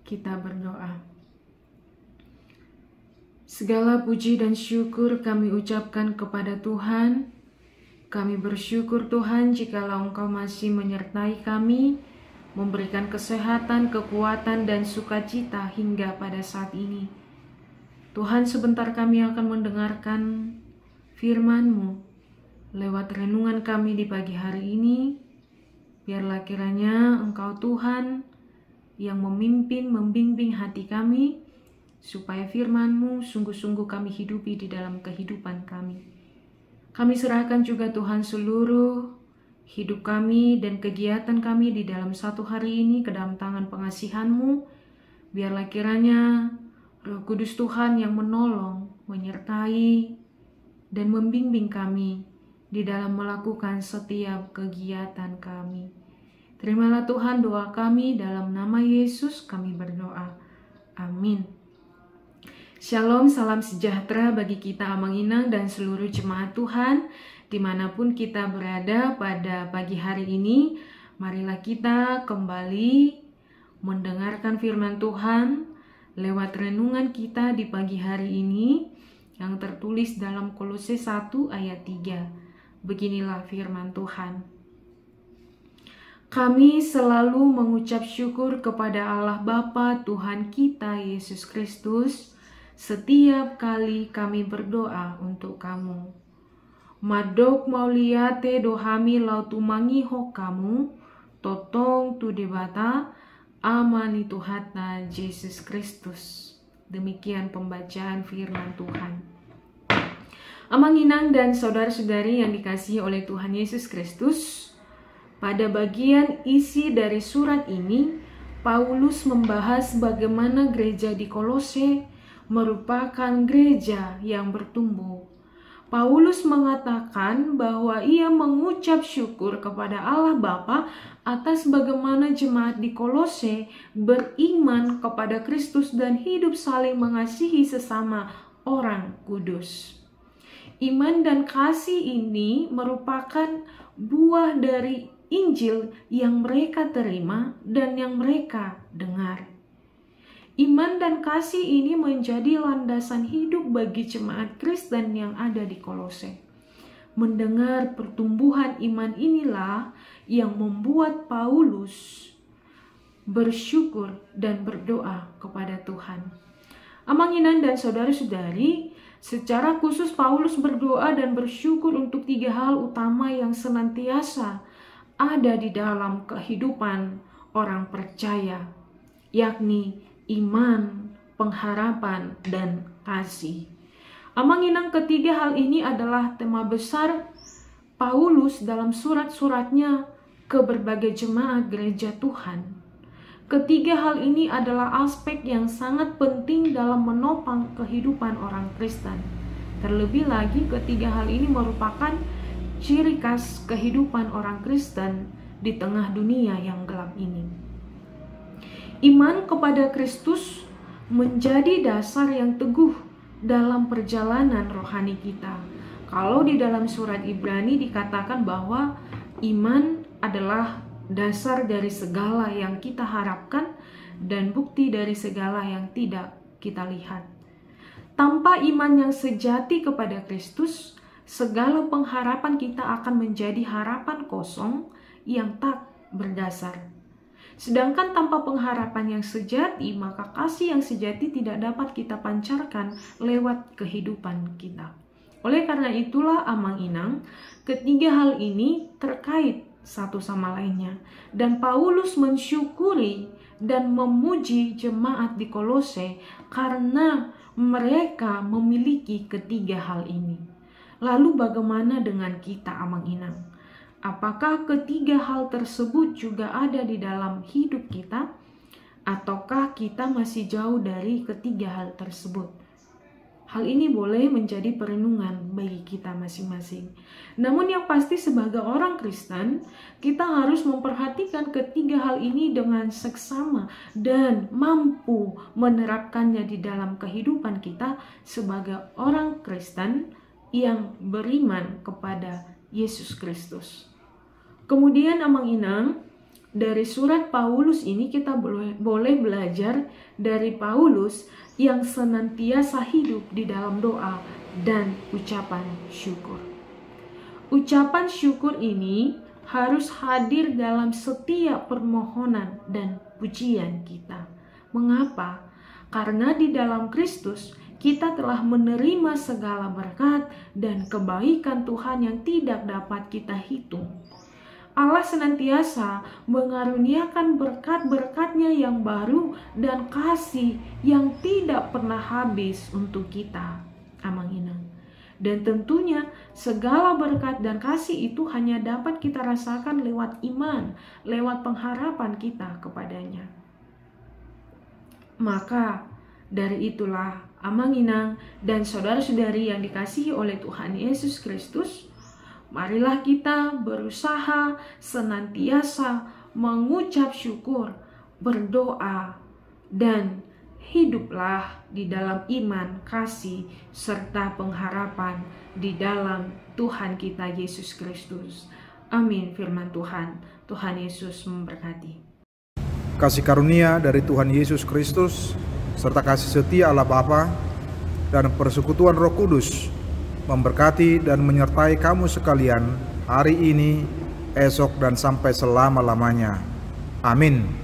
Kita berdoa. Segala puji dan syukur kami ucapkan kepada Tuhan. Kami bersyukur Tuhan jikalau Engkau masih menyertai kami, memberikan kesehatan, kekuatan, dan sukacita hingga pada saat ini. Tuhan, sebentar kami akan mendengarkan firman-Mu lewat renungan kami di pagi hari ini. Biarlah kiranya Engkau Tuhan yang membimbing hati kami, supaya firman-Mu sungguh-sungguh kami hidupi di dalam kehidupan kami. Kami serahkan juga Tuhan seluruh hidup kami dan kegiatan kami di dalam satu hari ini ke dalam tangan pengasihan-Mu. Biarlah kiranya Roh Kudus Tuhan yang menolong, menyertai, dan membimbing kami di dalam melakukan setiap kegiatan kami. Terimalah Tuhan doa kami, dalam nama Yesus kami berdoa. Amin. Shalom, salam sejahtera bagi kita Amang Inang dan seluruh jemaat Tuhan dimanapun kita berada pada pagi hari ini. Marilah kita kembali mendengarkan firman Tuhan lewat renungan kita di pagi hari ini yang tertulis dalam Kolose 1 ayat 3. Beginilah firman Tuhan. Kami selalu mengucap syukur kepada Allah Bapa Tuhan kita Yesus Kristus setiap kali kami berdoa untuk kamu. Madok mauliate dohami lautumangi ho kamu, totong tu debata amani Tuhatna Yesus Kristus. Demikian pembacaan firman Tuhan. Amang Inang dan saudara-saudari yang dikasihi oleh Tuhan Yesus Kristus, pada bagian isi dari surat ini, Paulus membahas bagaimana gereja di Kolose merupakan gereja yang bertumbuh. Paulus mengatakan bahwa ia mengucap syukur kepada Allah Bapa atas bagaimana jemaat di Kolose beriman kepada Kristus dan hidup saling mengasihi sesama orang kudus. Iman dan kasih ini merupakan buah dari Injil yang mereka terima dan yang mereka dengar. Iman dan kasih ini menjadi landasan hidup bagi jemaat Kristen yang ada di Kolose. Mendengar pertumbuhan iman inilah yang membuat Paulus bersyukur dan berdoa kepada Tuhan. Amang Inang dan saudara-saudari, secara khusus Paulus berdoa dan bersyukur untuk 3 hal utama yang senantiasa ada di dalam kehidupan orang percaya, yakni iman, pengharapan, dan kasih. Amang Inang, ketiga hal ini adalah tema besar Paulus dalam surat-suratnya ke berbagai jemaat gereja Tuhan. Ketiga hal ini adalah aspek yang sangat penting dalam menopang kehidupan orang Kristen. Terlebih lagi, ketiga hal ini merupakan ciri khas kehidupan orang Kristen di tengah dunia yang gelap ini. Iman kepada Kristus menjadi dasar yang teguh dalam perjalanan rohani kita. Kalau di dalam surat Ibrani dikatakan bahwa iman adalah dasar dari segala yang kita harapkan dan bukti dari segala yang tidak kita lihat. Tanpa iman yang sejati kepada Kristus, segala pengharapan kita akan menjadi harapan kosong yang tak berdasar. Sedangkan tanpa pengharapan yang sejati, maka kasih yang sejati tidak dapat kita pancarkan lewat kehidupan kita. Oleh karena itulah Amang Inang, ketiga hal ini terkait satu sama lainnya. Dan Paulus mensyukuri dan memuji jemaat di Kolose karena mereka memiliki ketiga hal ini. Lalu bagaimana dengan kita Amang Inang? Apakah ketiga hal tersebut juga ada di dalam hidup kita? Ataukah kita masih jauh dari ketiga hal tersebut? Hal ini boleh menjadi perenungan bagi kita masing-masing. Namun yang pasti sebagai orang Kristen, kita harus memperhatikan ketiga hal ini dengan seksama dan mampu menerapkannya di dalam kehidupan kita sebagai orang Kristen yang beriman kepada Yesus Kristus. Kemudian Amang Inang, Dari surat Paulus ini kita boleh belajar dari Paulus yang senantiasa hidup di dalam doa dan ucapan syukur. Ucapan syukur ini harus hadir dalam setiap permohonan dan pujian kita. Mengapa? Karena di dalam Kristus kita telah menerima segala berkat dan kebaikan Tuhan yang tidak dapat kita hitung. Allah senantiasa mengaruniakan berkat-berkat-Nya yang baru dan kasih yang tidak pernah habis untuk kita. Amanginang. Dan tentunya segala berkat dan kasih itu hanya dapat kita rasakan lewat iman, lewat pengharapan kita kepadanya. Maka dari itulah Amanginang dan saudara-saudari yang dikasihi oleh Tuhan Yesus Kristus, marilah kita berusaha senantiasa mengucap syukur, berdoa, dan hiduplah di dalam iman, kasih, serta pengharapan di dalam Tuhan kita Yesus Kristus. Amin. Firman Tuhan. Tuhan Yesus memberkati. Kasih karunia dari Tuhan Yesus Kristus, serta kasih setia Allah Bapa dan persekutuan Roh Kudus memberkati dan menyertai kamu sekalian hari ini, esok, dan sampai selama-lamanya. Amin.